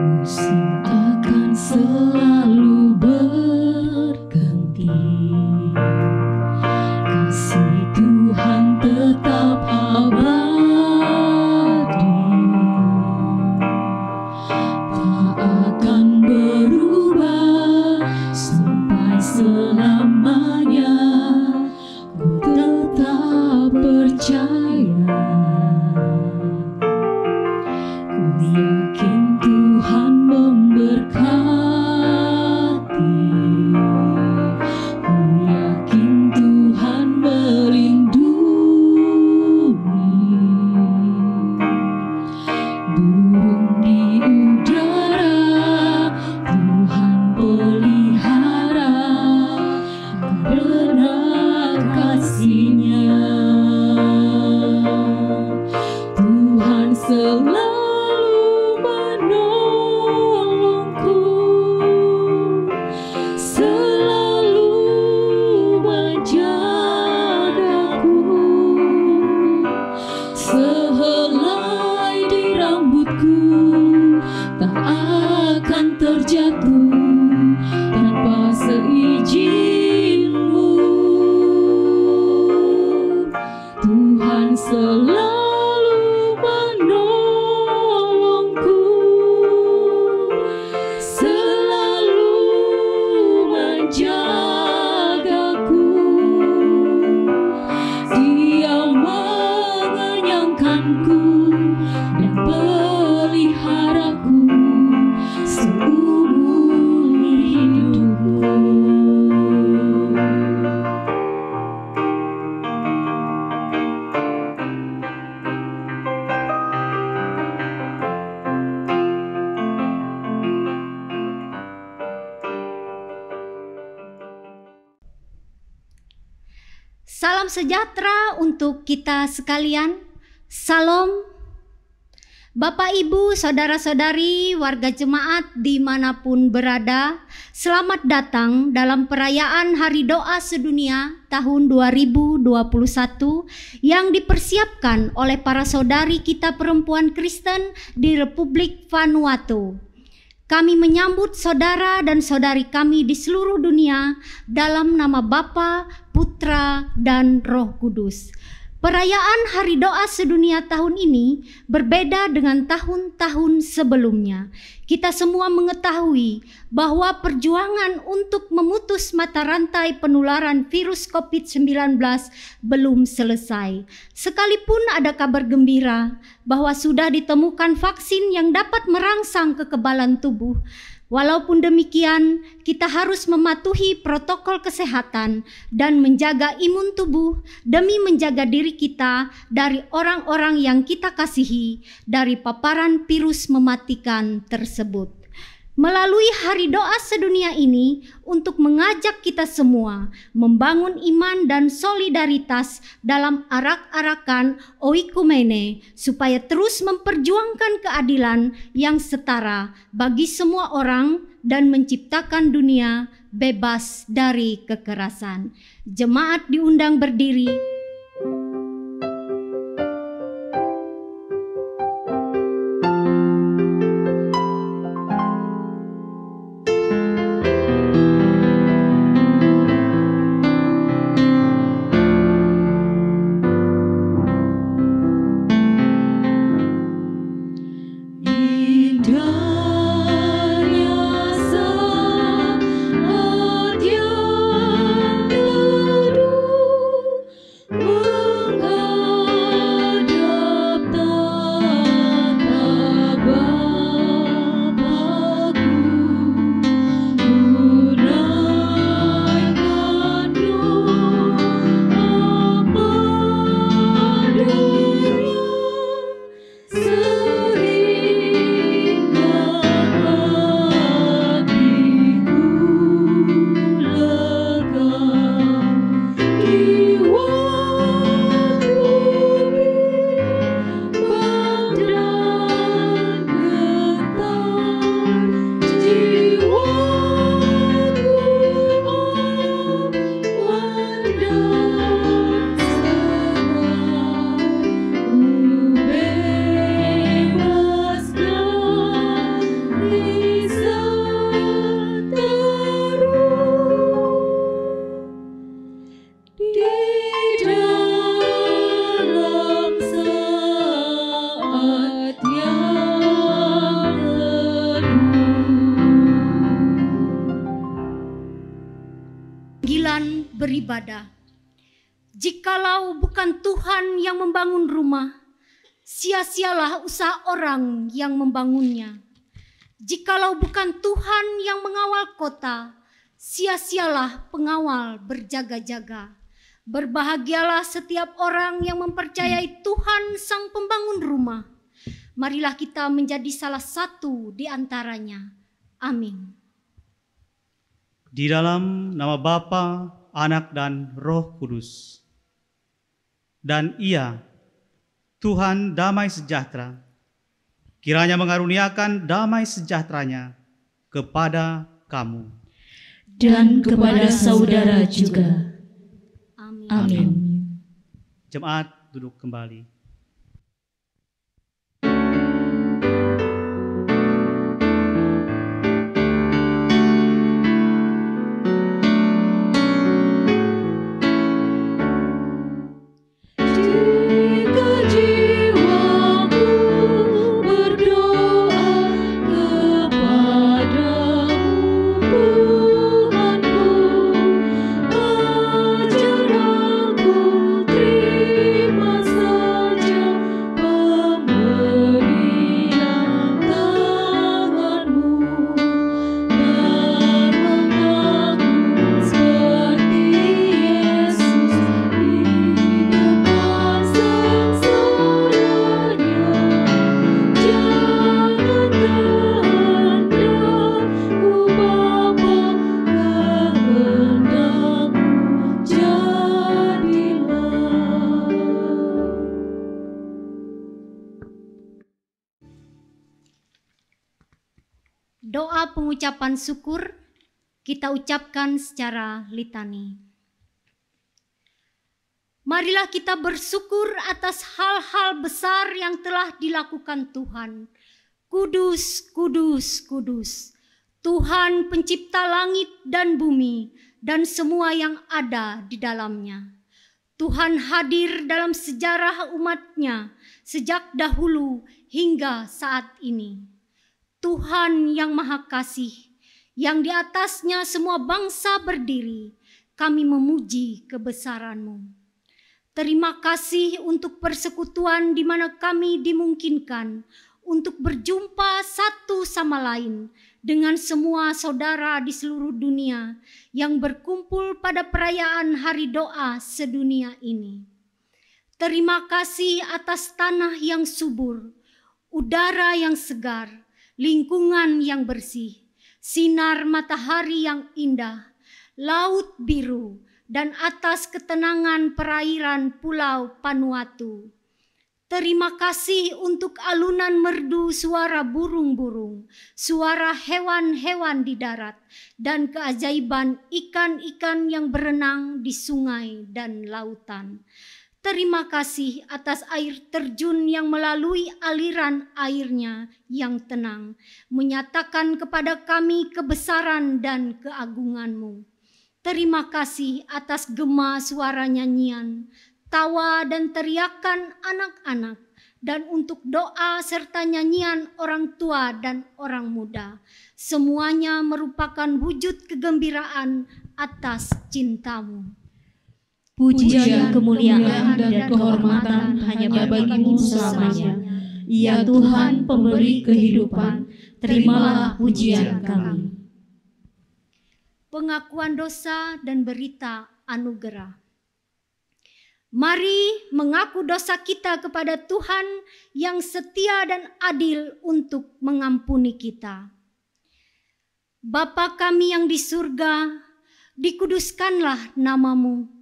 Musim akan selalu berganti, kasih Tuhan tetap abadi, tak akan berubah sampai selamanya. Ku tetap percaya, ku yakin Tuhan memberkati, ku yakin Tuhan melindungi. Burung di udara Tuhan pelihara karena kasih-Nya. Tuhan selalu menolongku, selalu menjagaku. Sehelai di rambutku tak akan terjatuh tanpa seizin-Mu. Tuhan selalu menolongku, selalu menjagaku. Dia mengenyangkanku dan peliharaku seumur hidupku. Salam sejahtera untuk kita sekalian. Salam. Bapak, Ibu, Saudara-saudari, warga jemaat dimanapun berada, selamat datang dalam perayaan Hari Doa Sedunia tahun 2021 yang dipersiapkan oleh para saudari kita perempuan Kristen di Republik Vanuatu. Kami menyambut saudara dan saudari kami di seluruh dunia dalam nama Bapa, Putra, dan Roh Kudus. Perayaan Hari Doa Sedunia tahun ini berbeda dengan tahun-tahun sebelumnya. Kita semua mengetahui bahwa perjuangan untuk memutus mata rantai penularan virus COVID-19 belum selesai. Sekalipun ada kabar gembira bahwa sudah ditemukan vaksin yang dapat merangsang kekebalan tubuh. Walaupun demikian, kita harus mematuhi protokol kesehatan dan menjaga imun tubuh demi menjaga diri kita dari orang-orang yang kita kasihi dari paparan virus mematikan tersebut. Melalui Hari Doa Sedunia ini untuk mengajak kita semua membangun iman dan solidaritas dalam arak-arakan oikumene supaya terus memperjuangkan keadilan yang setara bagi semua orang dan menciptakan dunia bebas dari kekerasan. Jemaat diundang berdiri. Sehingga beribadah. Jikalau bukan Tuhan yang membangun rumah, sia-sialah usaha orang yang membangunnya. Jikalau bukan Tuhan yang mengawal kota, sia-sialah pengawal berjaga-jaga. Berbahagialah setiap orang yang mempercayai Tuhan Sang Pembangun rumah. Marilah kita menjadi salah satu di antaranya. Amin. Di dalam nama Bapa, Anak, dan Roh Kudus. Dan Ia, Tuhan damai sejahtera, kiranya mengaruniakan damai sejahteranya kepada kamu. Dan kepada saudara juga. Amin. Amin. Jemaat duduk kembali. Doa pengucapan syukur kita ucapkan secara litani. Marilah kita bersyukur atas hal-hal besar yang telah dilakukan Tuhan. Kudus, kudus, kudus. Tuhan pencipta langit dan bumi dan semua yang ada di dalamnya. Tuhan hadir dalam sejarah umat-Nya sejak dahulu hingga saat ini. Tuhan yang Maha Kasih, yang di atasnya semua bangsa berdiri, kami memuji kebesaran-Mu. Terima kasih untuk persekutuan di mana kami dimungkinkan untuk berjumpa satu sama lain dengan semua saudara di seluruh dunia yang berkumpul pada perayaan Hari Doa sedunia ini. Terima kasih atas tanah yang subur, udara yang segar, lingkungan yang bersih, sinar matahari yang indah, laut biru, dan atas ketenangan perairan Pulau Vanuatu. Terima kasih untuk alunan merdu suara burung-burung, suara hewan-hewan di darat, dan keajaiban ikan-ikan yang berenang di sungai dan lautan. Terima kasih atas air terjun yang melalui aliran airnya yang tenang, menyatakan kepada kami kebesaran dan keagungan-Mu. Terima kasih atas gema suara nyanyian, tawa dan teriakan anak-anak, dan untuk doa serta nyanyian orang tua dan orang muda. Semuanya merupakan wujud kegembiraan atas cinta-Mu. Pujian, kemuliaan, dan kehormatan hanya bagi-Mu selamanya. Ya Tuhan, pemberi kehidupan, terimalah pujian kami. Pengakuan dosa dan berita anugerah. Mari mengaku dosa kita kepada Tuhan yang setia dan adil untuk mengampuni kita. Bapa kami yang di surga, dikuduskanlah nama-Mu.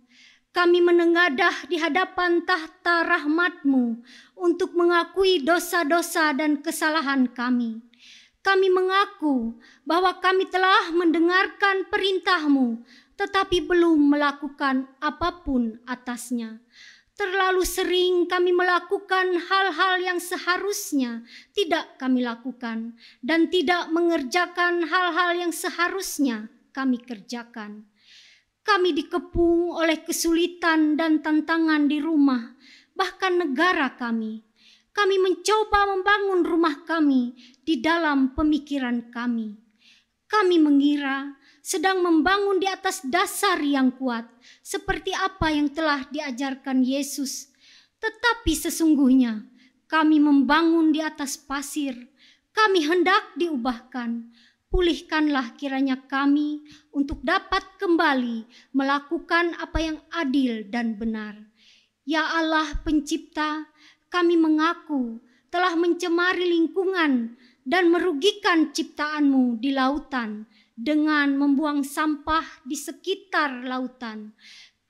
Kami menengadah di hadapan tahta rahmat-Mu untuk mengakui dosa-dosa dan kesalahan kami. Kami mengaku bahwa kami telah mendengarkan perintah-Mu, tetapi belum melakukan apapun atasnya. Terlalu sering kami melakukan hal-hal yang seharusnya tidak kami lakukan dan tidak mengerjakan hal-hal yang seharusnya kami kerjakan. Kami dikepung oleh kesulitan dan tantangan di rumah, bahkan negara kami. Kami mencoba membangun rumah kami di dalam pemikiran kami. Kami mengira sedang membangun di atas dasar yang kuat, seperti apa yang telah diajarkan Yesus. Tetapi sesungguhnya kami membangun di atas pasir, kami hendak diubahkan. Pulihkanlah kiranya kami untuk dapat kembali melakukan apa yang adil dan benar. Ya Allah Pencipta, kami mengaku telah mencemari lingkungan dan merugikan ciptaan-Mu di lautan dengan membuang sampah di sekitar lautan.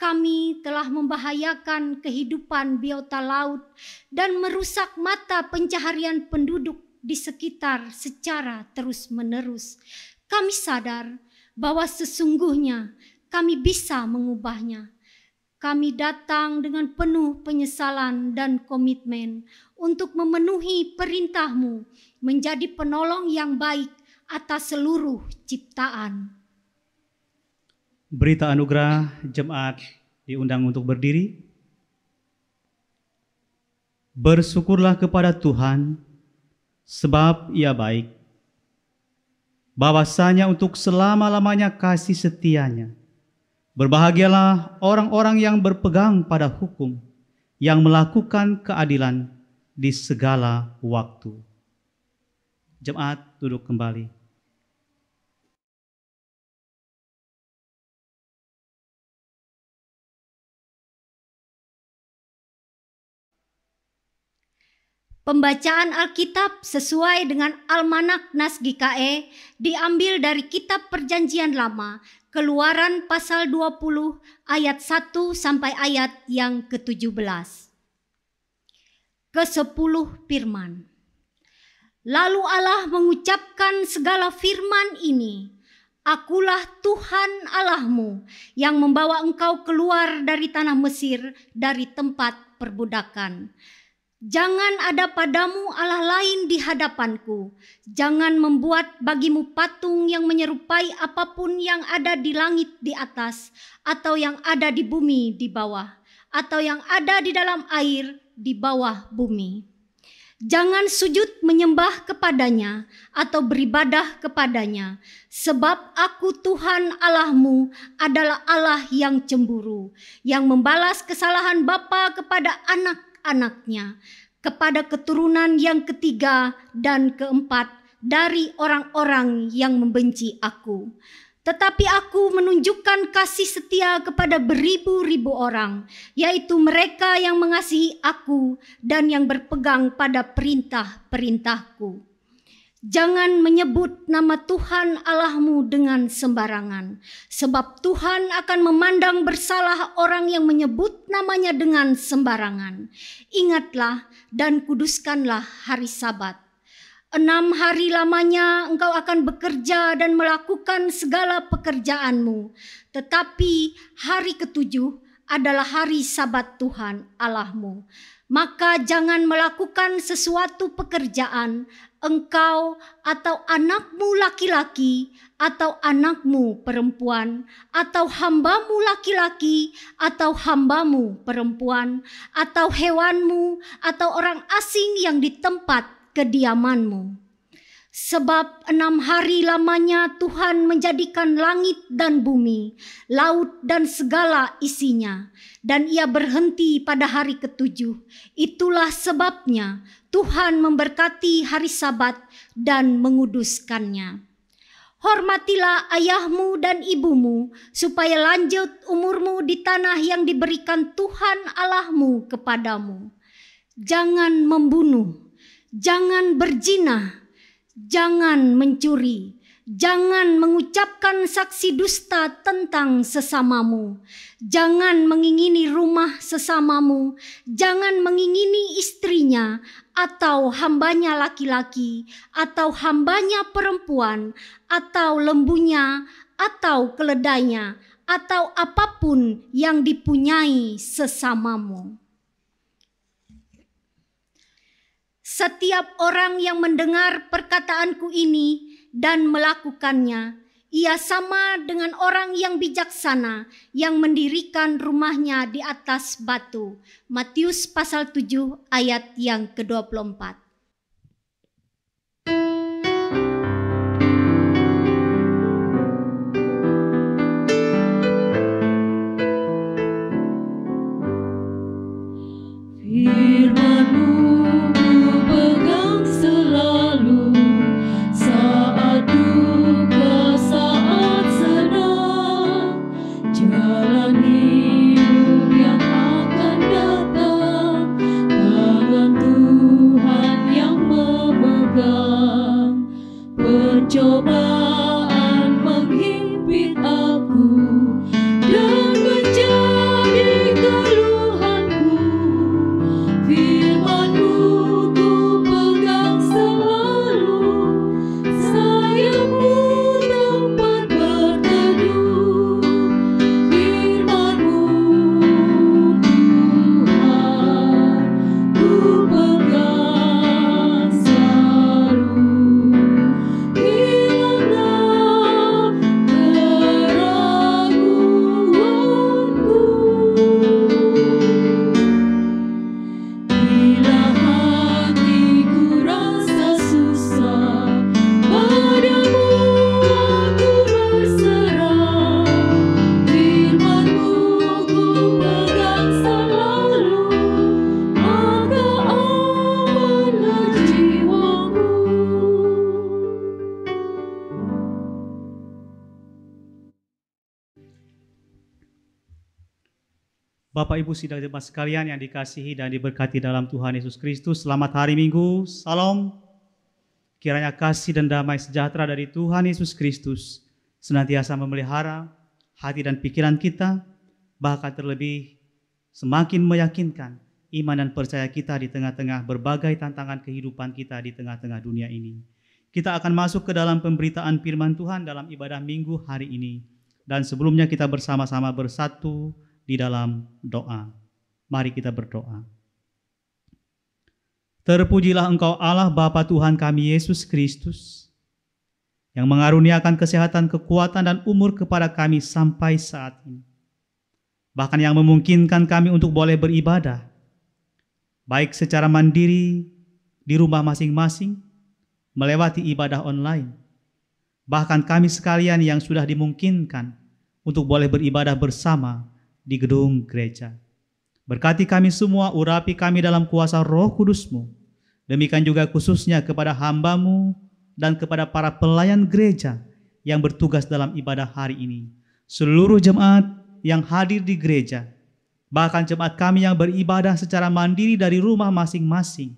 Kami telah membahayakan kehidupan biota laut dan merusak mata pencaharian penduduk di sekitar secara terus-menerus. Kami sadar bahwa sesungguhnya kami bisa mengubahnya. Kami datang dengan penuh penyesalan dan komitmen untuk memenuhi perintah-Mu menjadi penolong yang baik atas seluruh ciptaan. Berita anugerah, jemaat diundang untuk berdiri. Bersyukurlah kepada Tuhan, sebab Ia baik. Bahwasanya untuk selama-lamanya kasih setianya. Berbahagialah orang-orang yang berpegang pada hukum, yang melakukan keadilan di segala waktu. Jemaat duduk kembali. Pembacaan Alkitab sesuai dengan Almanak Nas GKE diambil dari Kitab Perjanjian Lama, Keluaran pasal 20 ayat 1 sampai ayat yang ke-17. Ke-10 firman. Lalu Allah mengucapkan segala firman ini, Akulah Tuhan Allahmu yang membawa engkau keluar dari tanah Mesir, dari tempat perbudakan. Jangan ada padamu Allah lain di hadapanku. Jangan membuat bagimu patung yang menyerupai apapun yang ada di langit di atas, atau yang ada di bumi di bawah, atau yang ada di dalam air di bawah bumi. Jangan sujud menyembah kepadanya atau beribadah kepadanya, sebab Aku Tuhan Allahmu adalah Allah yang cemburu, yang membalas kesalahan bapa kepada anak-anaknya, kepada keturunan yang ketiga dan keempat dari orang-orang yang membenci Aku. Tetapi Aku menunjukkan kasih setia kepada beribu-ribu orang, yaitu mereka yang mengasihi Aku dan yang berpegang pada perintah-perintahku. Jangan menyebut nama Tuhan Allahmu dengan sembarangan, sebab Tuhan akan memandang bersalah orang yang menyebut namanya dengan sembarangan. Ingatlah dan kuduskanlah hari Sabat. 6 hari lamanya engkau akan bekerja dan melakukan segala pekerjaanmu. Tetapi hari ke-7 adalah hari Sabat Tuhan Allahmu. Maka jangan melakukan sesuatu pekerjaan, engkau atau anakmu laki-laki atau anakmu perempuan atau hambamu laki-laki atau hambamu perempuan atau hewanmu atau orang asing yang di tempat kediamanmu. Sebab 6 hari lamanya Tuhan menjadikan langit dan bumi, laut dan segala isinya, dan Ia berhenti pada hari ke-7. Itulah sebabnya Tuhan memberkati hari Sabat dan menguduskannya. Hormatilah ayahmu dan ibumu, supaya lanjut umurmu di tanah yang diberikan Tuhan Allahmu kepadamu. Jangan membunuh, jangan berzina, jangan mencuri, jangan mengucapkan saksi dusta tentang sesamamu, jangan mengingini rumah sesamamu, jangan mengingini istrinya atau hambanya laki-laki atau hambanya perempuan atau lembunya atau keledainya atau apapun yang dipunyai sesamamu. Setiap orang yang mendengar perkataanku ini dan melakukannya, ia sama dengan orang yang bijaksana yang mendirikan rumahnya di atas batu. Matius pasal 7 ayat yang ke-24. Bapak Ibu sidang jemaat sekalian yang dikasihi dan diberkati dalam Tuhan Yesus Kristus, selamat hari Minggu, salam. Kiranya kasih dan damai sejahtera dari Tuhan Yesus Kristus senantiasa memelihara hati dan pikiran kita, bahkan terlebih semakin meyakinkan iman dan percaya kita di tengah-tengah berbagai tantangan kehidupan kita di tengah-tengah dunia ini. Kita akan masuk ke dalam pemberitaan firman Tuhan dalam ibadah Minggu hari ini. Dan sebelumnya kita bersama-sama bersatu di dalam doa. Mari kita berdoa. Terpujilah Engkau Allah Bapa Tuhan kami Yesus Kristus, yang mengaruniakan kesehatan, kekuatan, dan umur kepada kami sampai saat ini. Bahkan yang memungkinkan kami untuk boleh beribadah, baik secara mandiri di rumah masing-masing, melewati ibadah online. Bahkan kami sekalian yang sudah dimungkinkan untuk boleh beribadah bersama di gedung gereja. Berkati kami semua, urapi kami dalam kuasa Roh Kudus-Mu. Demikian juga khususnya kepada hamba-Mu dan kepada para pelayan gereja yang bertugas dalam ibadah hari ini. Seluruh jemaat yang hadir di gereja, bahkan jemaat kami yang beribadah secara mandiri dari rumah masing-masing,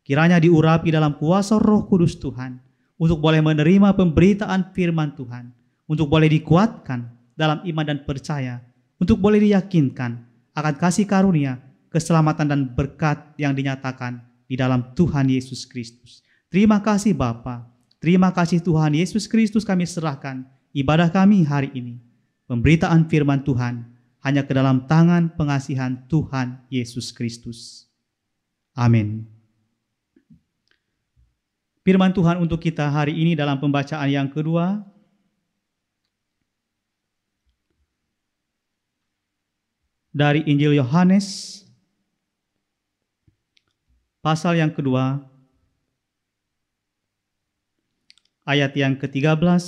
kiranya diurapi dalam kuasa Roh Kudus Tuhan, untuk boleh menerima pemberitaan firman Tuhan, untuk boleh dikuatkan dalam iman dan percaya, untuk boleh diyakinkan akan kasih karunia, keselamatan dan berkat yang dinyatakan di dalam Tuhan Yesus Kristus. Terima kasih Bapa, terima kasih Tuhan Yesus Kristus, kami serahkan ibadah kami hari ini. Pemberitaan firman Tuhan hanya ke dalam tangan pengasihan Tuhan Yesus Kristus. Amin. Firman Tuhan untuk kita hari ini dalam pembacaan yang kedua, dari Injil Yohanes, pasal yang kedua, ayat yang ke-13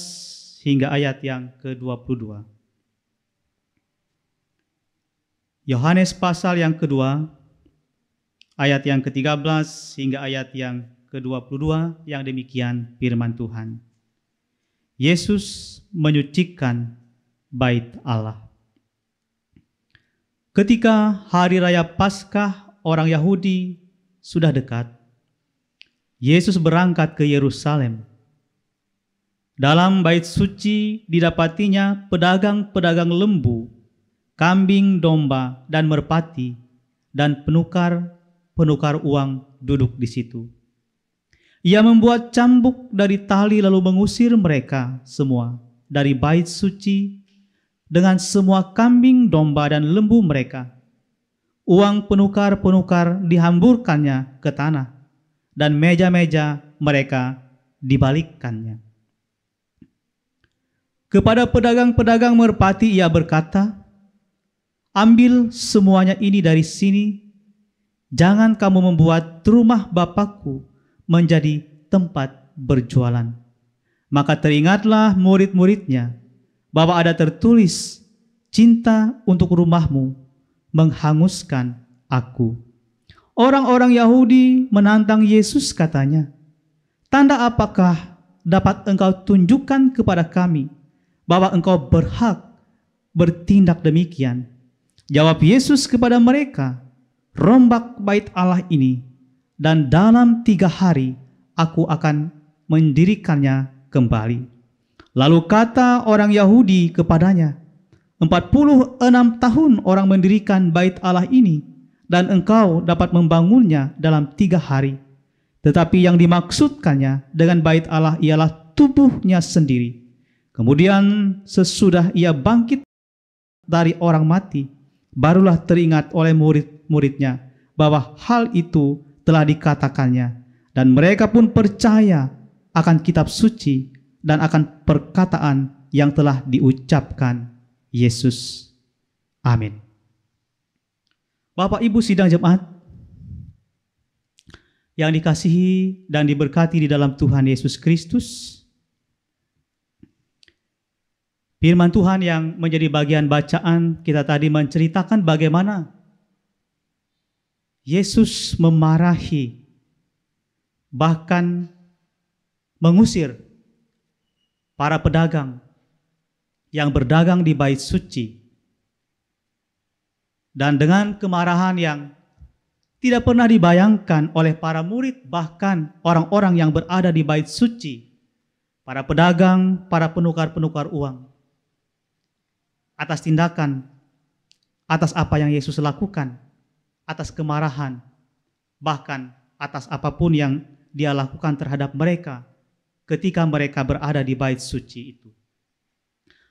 hingga ayat yang ke-22. Yohanes pasal yang kedua, ayat yang ke-13 hingga ayat yang ke-22, yang demikian firman Tuhan. Yesus menyucikan bait Allah. Ketika hari raya Paskah orang Yahudi sudah dekat, Yesus berangkat ke Yerusalem. Dalam bait suci didapatinya pedagang-pedagang lembu, kambing, domba, dan merpati, dan penukar uang duduk di situ. Ia membuat cambuk dari tali lalu mengusir mereka semua dari bait suci dengan semua kambing, domba, dan lembu mereka. Uang penukar-penukar dihamburkannya ke tanah, dan meja-meja mereka dibalikkannya. Kepada pedagang-pedagang merpati ia berkata, "Ambil semuanya ini dari sini, jangan kamu membuat rumah Bapakku menjadi tempat berjualan." Maka teringatlah murid-muridnya bahwa ada tertulis, "Cinta untuk rumahmu menghanguskan aku." Orang-orang Yahudi menantang Yesus, katanya, "Tanda apakah dapat engkau tunjukkan kepada kami bahwa engkau berhak bertindak demikian?" Jawab Yesus kepada mereka, "Rombak bait Allah ini, dan dalam 3 hari aku akan mendirikannya kembali." Lalu kata orang Yahudi kepadanya, 46 tahun orang mendirikan bait Allah ini, dan engkau dapat membangunnya dalam 3 hari. Tetapi yang dimaksudkannya dengan bait Allah ialah tubuhnya sendiri. Kemudian sesudah ia bangkit dari orang mati, barulah teringat oleh murid-muridnya bahwa hal itu telah dikatakannya, dan mereka pun percaya akan kitab suci dan akan perkataan yang telah diucapkan Yesus. Amin. Bapak Ibu sidang jemaat yang dikasihi dan diberkati di dalam Tuhan Yesus Kristus, firman Tuhan yang menjadi bagian bacaan kita tadi menceritakan bagaimana Yesus memarahi, bahkan mengusir para pedagang yang berdagang di bait suci. Dan dengan kemarahan yang tidak pernah dibayangkan oleh para murid, bahkan orang-orang yang berada di bait suci, para pedagang, para penukar-penukar uang, atas tindakan, atas apa yang Yesus lakukan, atas kemarahan, bahkan atas apapun yang Dia lakukan terhadap mereka ketika mereka berada di bait suci itu.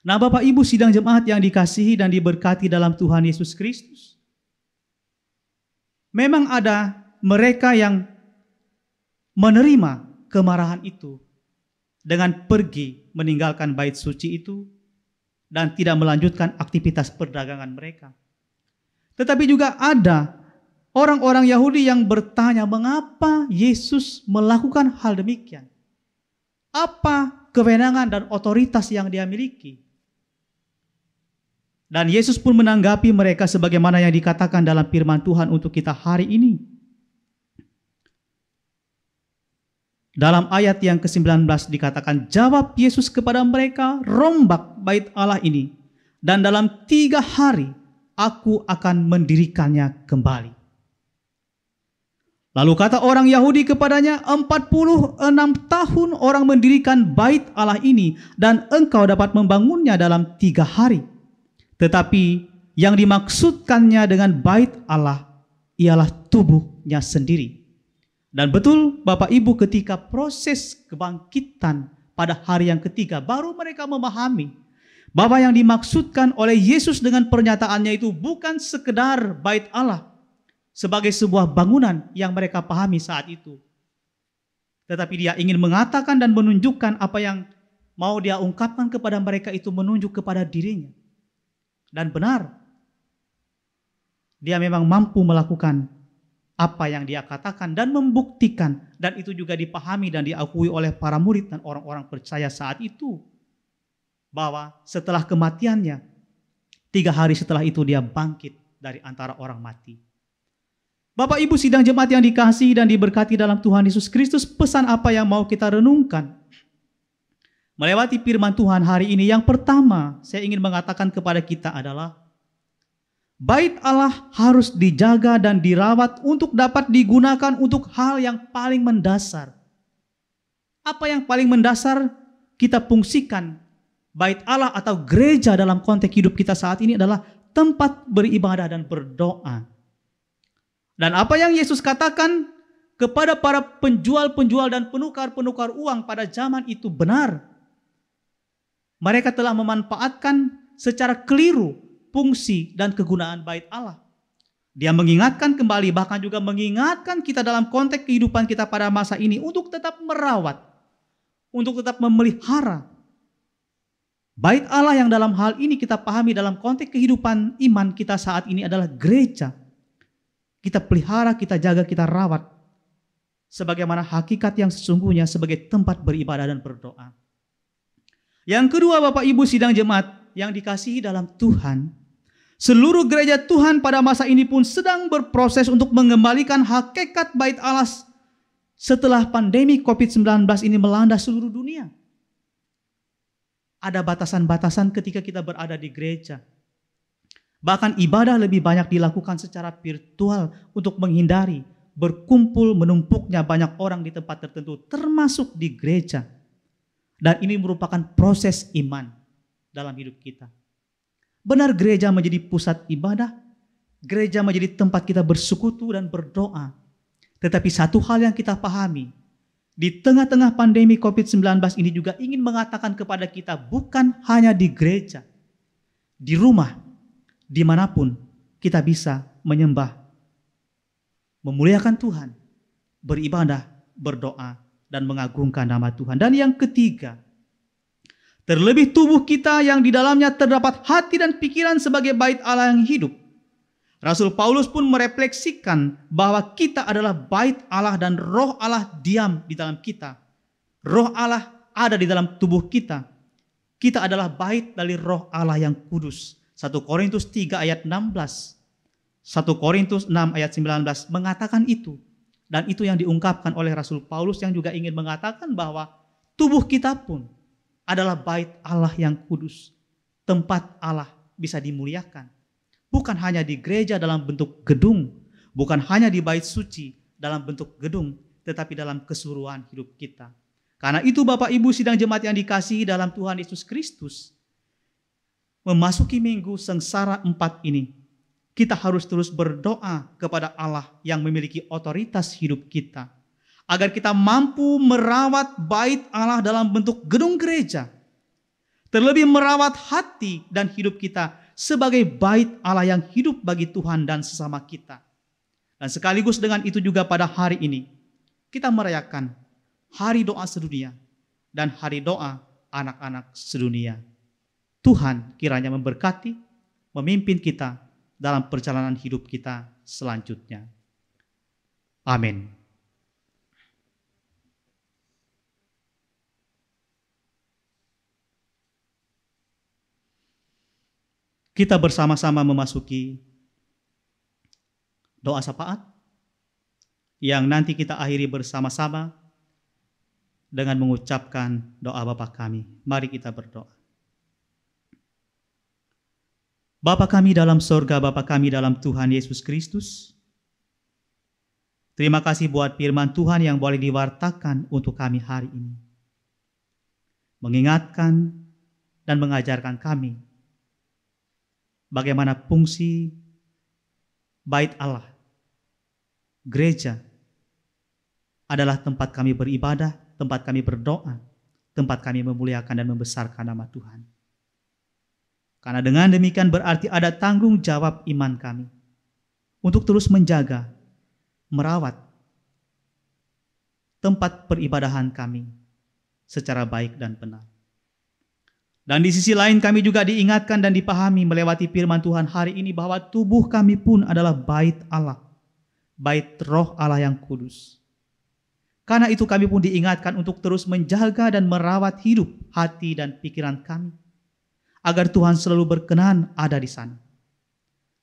Nah, Bapak Ibu sidang jemaat yang dikasihi dan diberkati dalam Tuhan Yesus Kristus, memang ada mereka yang menerima kemarahan itu dengan pergi meninggalkan bait suci itu dan tidak melanjutkan aktivitas perdagangan mereka. Tetapi juga ada orang-orang Yahudi yang bertanya, mengapa Yesus melakukan hal demikian? Apa kewenangan dan otoritas yang Dia miliki? Dan Yesus pun menanggapi mereka sebagaimana yang dikatakan dalam firman Tuhan untuk kita hari ini. Dalam ayat yang ke-19 dikatakan, jawab Yesus kepada mereka, rombak bait Allah ini, dan dalam 3 hari aku akan mendirikannya kembali. Lalu kata orang Yahudi kepadanya, 46 tahun orang mendirikan bait Allah ini, dan engkau dapat membangunnya dalam 3 hari. Tetapi yang dimaksudkannya dengan bait Allah ialah tubuhnya sendiri. Dan betul Bapak Ibu, ketika proses kebangkitan pada hari yang ketiga, baru mereka memahami bahwa yang dimaksudkan oleh Yesus dengan pernyataannya itu bukan sekedar bait Allah sebagai sebuah bangunan yang mereka pahami saat itu. Tetapi Dia ingin mengatakan dan menunjukkan apa yang mau Dia ungkapkan kepada mereka itu menunjuk kepada dirinya. Dan benar, Dia memang mampu melakukan apa yang Dia katakan dan membuktikan. Dan itu juga dipahami dan diakui oleh para murid dan orang-orang percaya saat itu. Bahwa setelah kematiannya, 3 hari setelah itu Dia bangkit dari antara orang mati. Bapak Ibu sidang jemaat yang dikasihi dan diberkati dalam Tuhan Yesus Kristus, pesan apa yang mau kita renungkan melewati firman Tuhan hari ini? Yang pertama saya ingin mengatakan kepada kita adalah bait Allah harus dijaga dan dirawat untuk dapat digunakan untuk hal yang paling mendasar. Apa yang paling mendasar kita fungsikan bait Allah atau gereja dalam konteks hidup kita saat ini adalah tempat beribadah dan berdoa. Dan apa yang Yesus katakan kepada para penjual-penjual dan penukar-penukar uang pada zaman itu benar. Mereka telah memanfaatkan secara keliru fungsi dan kegunaan bait Allah. Dia mengingatkan kembali, bahkan juga mengingatkan kita dalam konteks kehidupan kita pada masa ini untuk tetap merawat, untuk tetap memelihara bait Allah yang dalam hal ini kita pahami dalam konteks kehidupan iman kita saat ini adalah gereja. Kita pelihara, kita jaga, kita rawat sebagaimana hakikat yang sesungguhnya sebagai tempat beribadah dan berdoa. Yang kedua, Bapak Ibu sidang jemaat yang dikasihi dalam Tuhan, seluruh gereja Tuhan pada masa ini pun sedang berproses untuk mengembalikan hakikat bait Allah setelah pandemi COVID-19 ini melanda seluruh dunia. Ada batasan-batasan ketika kita berada di gereja. Bahkan ibadah lebih banyak dilakukan secara virtual untuk menghindari berkumpul menumpuknya banyak orang di tempat tertentu, termasuk di gereja. Dan ini merupakan proses iman dalam hidup kita. Benar, gereja menjadi pusat ibadah, gereja menjadi tempat kita bersekutu dan berdoa. Tetapi satu hal yang kita pahami, di tengah-tengah pandemi COVID-19 ini juga ingin mengatakan kepada kita, bukan hanya di gereja, di rumah, dimanapun kita bisa menyembah, memuliakan Tuhan, beribadah, berdoa, dan mengagungkan nama Tuhan. Dan yang ketiga, terlebih tubuh kita yang di dalamnya terdapat hati dan pikiran sebagai bait Allah yang hidup. Rasul Paulus pun merefleksikan bahwa kita adalah bait Allah dan roh Allah diam di dalam kita. Roh Allah ada di dalam tubuh kita. Kita adalah bait dari roh Allah yang kudus. 1 Korintus 3 ayat 16. 1 Korintus 6 ayat 19 mengatakan itu. Dan itu yang diungkapkan oleh Rasul Paulus yang juga ingin mengatakan bahwa tubuh kita pun adalah bait Allah yang kudus. Tempat Allah bisa dimuliakan. bukan hanya di gereja dalam bentuk gedung, bukan hanya di bait suci dalam bentuk gedung, tetapi dalam keseluruhan hidup kita. Karena itu Bapak Ibu sidang jemaat yang dikasihi dalam Tuhan Yesus Kristus, memasuki minggu sengsara 4 ini, kita harus terus berdoa kepada Allah yang memiliki otoritas hidup kita, agar kita mampu merawat bait Allah dalam bentuk gedung gereja, terlebih merawat hati dan hidup kita sebagai bait Allah yang hidup bagi Tuhan dan sesama kita. Dan sekaligus dengan itu juga pada hari ini, kita merayakan Hari Doa Sedunia dan Hari Doa Anak-anak Sedunia. Tuhan kiranya memberkati, memimpin kita dalam perjalanan hidup kita selanjutnya. Amin. Kita bersama-sama memasuki doa syafaat yang nanti kita akhiri bersama-sama dengan mengucapkan doa Bapa kami. Mari kita berdoa. Bapa kami dalam sorga, Bapa kami dalam Tuhan Yesus Kristus, terima kasih buat firman Tuhan yang boleh diwartakan untuk kami hari ini. Mengingatkan dan mengajarkan kami bagaimana fungsi bait Allah, gereja, adalah tempat kami beribadah, tempat kami berdoa, tempat kami memuliakan dan membesarkan nama Tuhan. Karena dengan demikian berarti ada tanggung jawab iman kami untuk terus menjaga, merawat tempat peribadahan kami secara baik dan benar. Dan di sisi lain kami juga diingatkan dan dipahami melewati firman Tuhan hari ini bahwa tubuh kami pun adalah bait Allah, bait Roh Allah yang kudus. Karena itu kami pun diingatkan untuk terus menjaga dan merawat hidup, hati dan pikiran kami, agar Tuhan selalu berkenan ada di sana.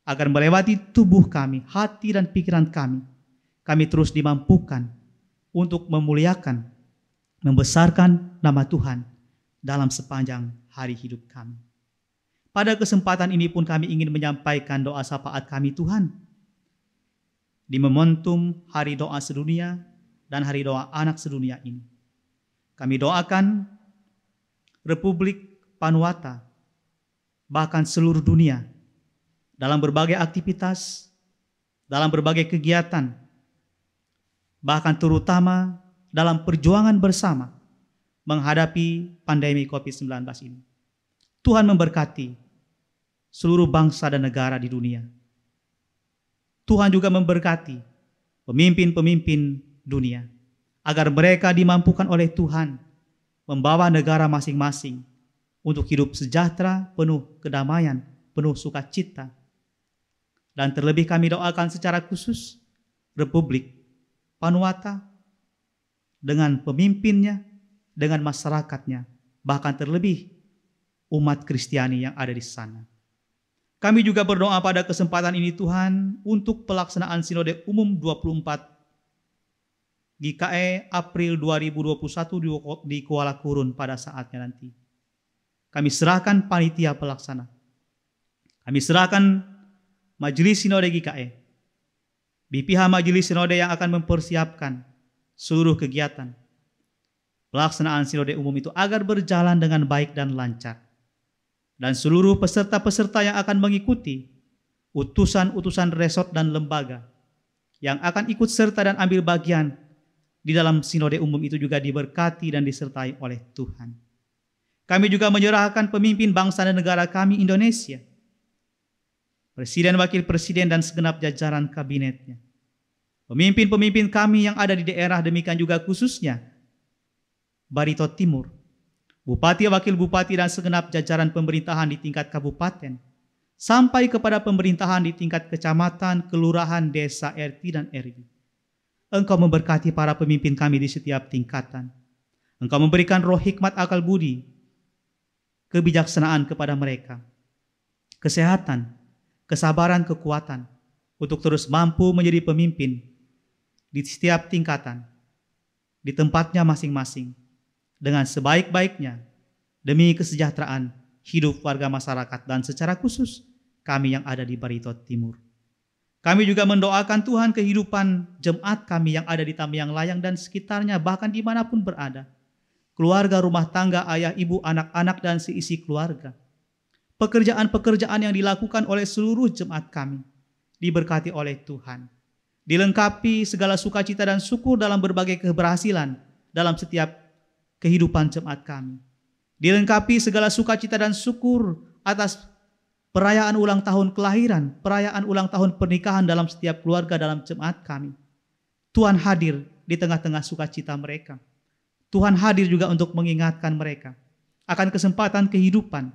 Agar melewati tubuh kami, hati dan pikiran kami terus dimampukan untuk memuliakan, membesarkan nama Tuhan dalam sepanjang hari hidup kami. Pada kesempatan ini pun kami ingin menyampaikan doa syafaat kami Tuhan. Di momentum Hari Doa Sedunia dan Hari Doa Anak Sedunia ini, kami doakan Republik Vanuatu, bahkan seluruh dunia, dalam berbagai aktivitas, dalam berbagai kegiatan, bahkan terutama dalam perjuangan bersama menghadapi pandemi COVID-19 ini. Tuhan memberkati seluruh bangsa dan negara di dunia. Tuhan juga memberkati pemimpin-pemimpin dunia, agar mereka dimampukan oleh Tuhan membawa negara masing-masing untuk hidup sejahtera, penuh kedamaian, penuh sukacita. Dan terlebih kami doakan secara khusus Republik Vanuatu dengan pemimpinnya, dengan masyarakatnya, bahkan terlebih umat Kristiani yang ada di sana. Kami juga berdoa pada kesempatan ini Tuhan untuk pelaksanaan Sinode Umum 24 GKE April 2021 di Kuala Kurun pada saatnya nanti. Kami serahkan panitia pelaksana. Kami serahkan Majelis Sinode GKE, BPH Majelis Sinode yang akan mempersiapkan seluruh kegiatan pelaksanaan Sinode Umum itu agar berjalan dengan baik dan lancar. Dan seluruh peserta-peserta yang akan mengikuti, utusan-utusan resort dan lembaga yang akan ikut serta dan ambil bagian di dalam Sinode Umum itu juga diberkati dan disertai oleh Tuhan. Kami juga menyerahkan pemimpin bangsa dan negara kami Indonesia, Presiden, Wakil Presiden dan segenap jajaran kabinetnya, pemimpin-pemimpin kami yang ada di daerah, demikian juga khususnya Barito Timur, Bupati, Wakil Bupati dan segenap jajaran pemerintahan di tingkat kabupaten, sampai kepada pemerintahan di tingkat kecamatan, kelurahan, desa, RT dan RW. Engkau memberkati para pemimpin kami di setiap tingkatan. Engkau memberikan roh hikmat, akal budi, kebijaksanaan kepada mereka, kesehatan, kesabaran, kekuatan, untuk terus mampu menjadi pemimpin di setiap tingkatan, di tempatnya masing-masing, dengan sebaik-baiknya, demi kesejahteraan hidup warga masyarakat dan secara khusus kami yang ada di Barito Timur. Kami juga mendoakan Tuhan kehidupan jemaat kami yang ada di Tamiang Layang dan sekitarnya, bahkan dimanapun berada. Keluarga, rumah tangga, ayah, ibu, anak-anak, dan seisi keluarga. Pekerjaan-pekerjaan yang dilakukan oleh seluruh jemaat kami diberkati oleh Tuhan. Dilengkapi segala sukacita dan syukur dalam berbagai keberhasilan dalam setiap kehidupan jemaat kami. Dilengkapi segala sukacita dan syukur atas perayaan ulang tahun kelahiran, perayaan ulang tahun pernikahan dalam setiap keluarga dalam jemaat kami. Tuhan hadir di tengah-tengah sukacita mereka. Tuhan hadir juga untuk mengingatkan mereka akan kesempatan kehidupan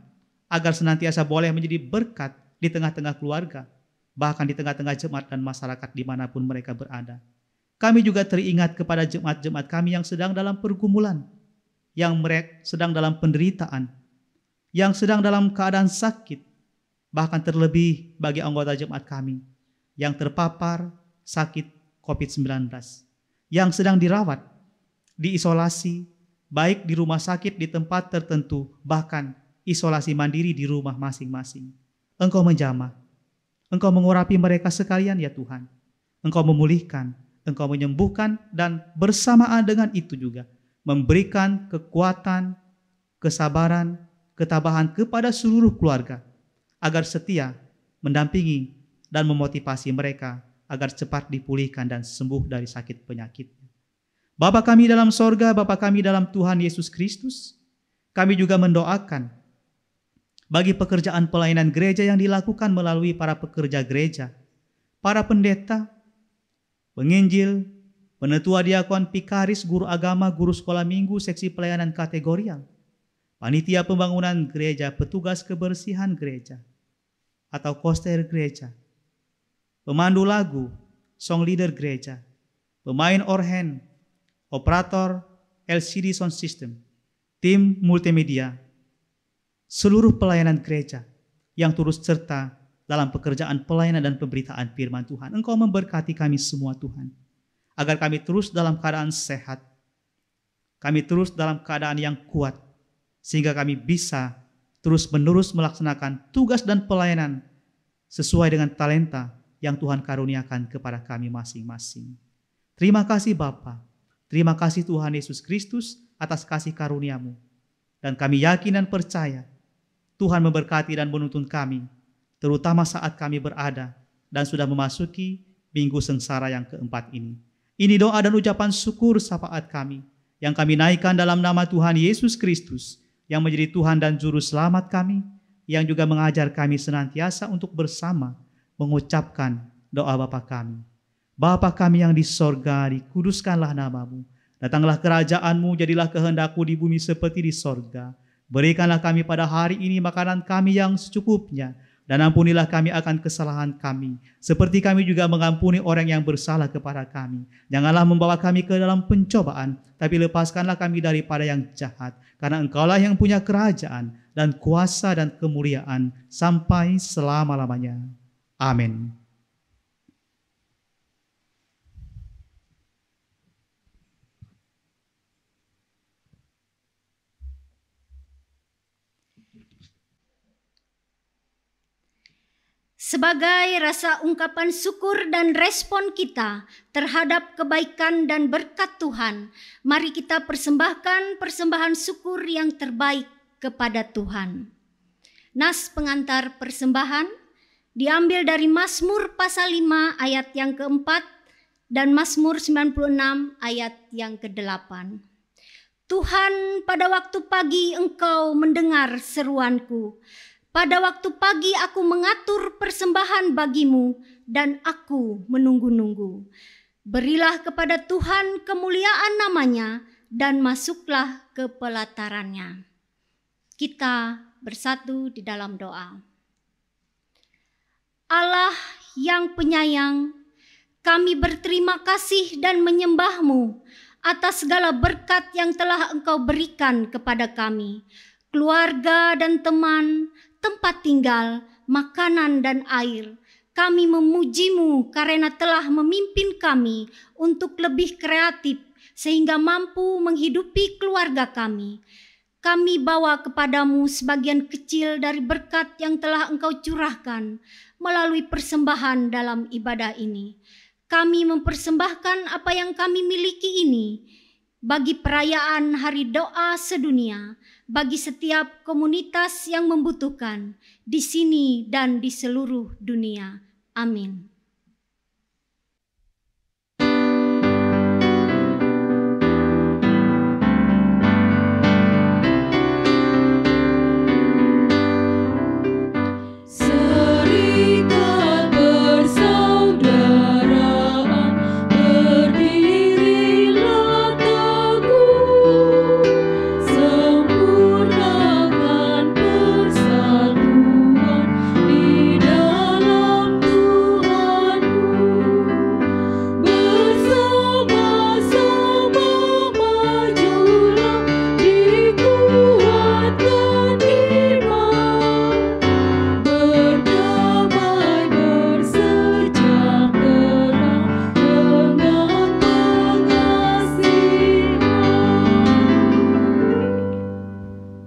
agar senantiasa boleh menjadi berkat di tengah-tengah keluarga, bahkan di tengah-tengah jemaat dan masyarakat dimanapun mereka berada. Kami juga teringat kepada jemaat-jemaat kami yang sedang dalam pergumulan, yang mereka sedang dalam penderitaan, yang sedang dalam keadaan sakit, bahkan terlebih bagi anggota jemaat kami yang terpapar sakit COVID-19, yang sedang dirawat, diisolasi, baik di rumah sakit di tempat tertentu, bahkan isolasi mandiri di rumah masing-masing. Engkau menjamah, Engkau mengurapi mereka sekalian ya Tuhan. Engkau memulihkan, Engkau menyembuhkan, dan bersamaan dengan itu juga memberikan kekuatan, kesabaran, ketabahan kepada seluruh keluarga, agar setia mendampingi dan memotivasi mereka agar cepat dipulihkan dan sembuh dari sakit penyakit. Bapa kami dalam sorga, Bapa kami dalam Tuhan Yesus Kristus, kami juga mendoakan bagi pekerjaan pelayanan gereja yang dilakukan melalui para pekerja gereja, para pendeta, penginjil, penetua diakon, pikaris, guru agama, guru sekolah minggu, seksi pelayanan kategorial, panitia pembangunan gereja, petugas kebersihan gereja, atau koster gereja, pemandu lagu, song leader gereja, pemain organ, operator LCD sound system, tim multimedia, seluruh pelayanan gereja yang turut serta dalam pekerjaan pelayanan dan pemberitaan firman Tuhan. Engkau memberkati kami semua Tuhan, agar kami terus dalam keadaan sehat, kami terus dalam keadaan yang kuat, sehingga kami bisa terus-menerus melaksanakan tugas dan pelayanan sesuai dengan talenta yang Tuhan karuniakan kepada kami masing-masing. Terima kasih Bapa, terima kasih Tuhan Yesus Kristus atas kasih karunia-Mu. Dan kami yakin dan percaya Tuhan memberkati dan menuntun kami, terutama saat kami berada dan sudah memasuki minggu sengsara yang keempat ini. Ini doa dan ucapan syukur syafaat kami yang kami naikkan dalam nama Tuhan Yesus Kristus, yang menjadi Tuhan dan Juru Selamat kami, yang juga mengajar kami senantiasa untuk bersama mengucapkan doa Bapa kami. Bapa kami yang di sorga, dikuduskanlah nama-Mu. Datanglah kerajaan-Mu, jadilah kehendak-Mu di bumi seperti di sorga. Berikanlah kami pada hari ini makanan kami yang secukupnya, dan ampunilah kami akan kesalahan kami, seperti kami juga mengampuni orang yang bersalah kepada kami. Janganlah membawa kami ke dalam pencobaan, tapi lepaskanlah kami daripada yang jahat. Karena Engkaulah yang punya kerajaan dan kuasa dan kemuliaan sampai selama-lamanya. Amin. Sebagai rasa ungkapan syukur dan respon kita terhadap kebaikan dan berkat Tuhan, mari kita persembahkan persembahan syukur yang terbaik kepada Tuhan. Nas pengantar persembahan diambil dari Mazmur pasal 5 ayat yang keempat dan Mazmur 96 ayat yang ke-8. Tuhan, pada waktu pagi Engkau mendengar seruanku. Pada waktu pagi aku mengatur persembahan bagimu dan aku menunggu-nunggu. Berilah kepada Tuhan kemuliaan namanya dan masuklah ke pelatarannya. Kita bersatu di dalam doa. Allah yang penyayang, kami berterima kasih dan menyembah-Mu atas segala berkat yang telah Engkau berikan kepada kami, keluarga dan teman, tempat tinggal, makanan dan air. Kami memuji-Mu karena telah memimpin kami untuk lebih kreatif sehingga mampu menghidupi keluarga kami. kami bawa kepadamu sebagian kecil dari berkat yang telah Engkau curahkan melalui persembahan dalam ibadah ini. Kami mempersembahkan apa yang kami miliki ini bagi perayaan Hari Doa Sedunia, bagi setiap komunitas yang membutuhkan di sini dan di seluruh dunia. Amin.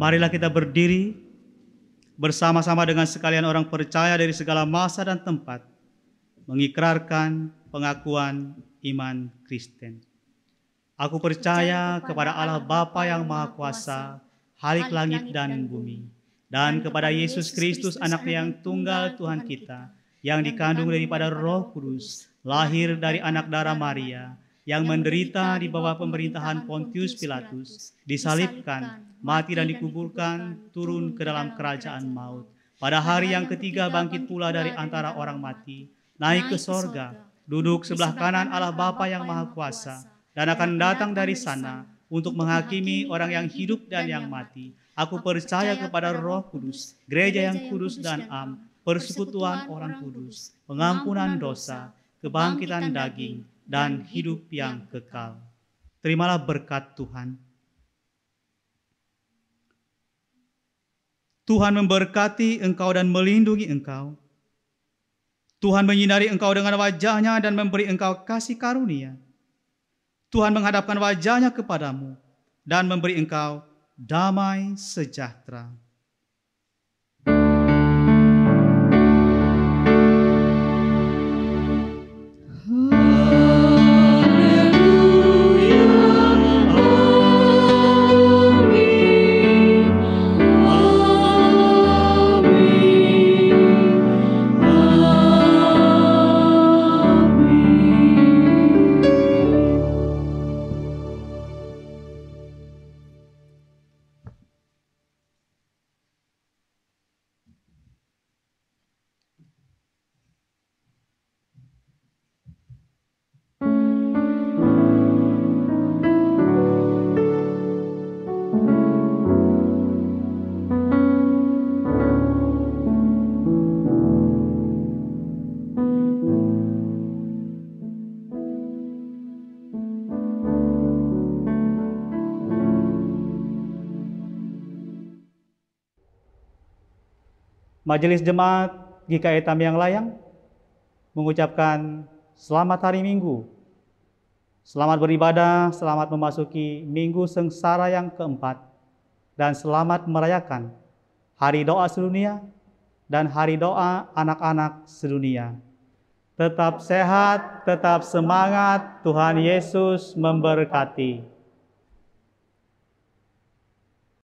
Marilah kita berdiri bersama-sama dengan sekalian orang percaya dari segala masa dan tempat, mengikrarkan pengakuan iman Kristen. Aku percaya kepada Allah Bapa yang Maha Kuasa, Khalik langit dan bumi, dan kepada Yesus Kristus, Anak-Nya yang tunggal Tuhan kita, yang dikandung daripada Roh Kudus, lahir dari anak darah Maria, yang menderita di bawah pemerintahan Pontius Pilatus, disalibkan, mati dan dikuburkan, turun ke dalam kerajaan maut. Pada hari yang ketiga bangkit pula dari antara orang mati, naik ke sorga, duduk sebelah kanan Allah Bapa yang Maha Kuasa, dan akan datang dari sana untuk menghakimi orang yang hidup dan yang mati. Aku percaya kepada Roh Kudus, gereja yang kudus dan am, persekutuan orang kudus, pengampunan dosa, kebangkitan daging, dan hidup yang kekal. Terimalah berkat Tuhan. Tuhan memberkati engkau dan melindungi engkau. Tuhan menyinari engkau dengan wajah-Nya dan memberi engkau kasih karunia. Tuhan menghadapkan wajah-Nya kepadamu dan memberi engkau damai sejahtera. Majelis Jemaat GKI Tamiang Layang mengucapkan selamat hari Minggu. Selamat beribadah, selamat memasuki Minggu Sengsara yang keempat, dan selamat merayakan Hari Doa Sedunia dan Hari Doa Anak-anak Sedunia. Tetap sehat, tetap semangat, Tuhan Yesus memberkati.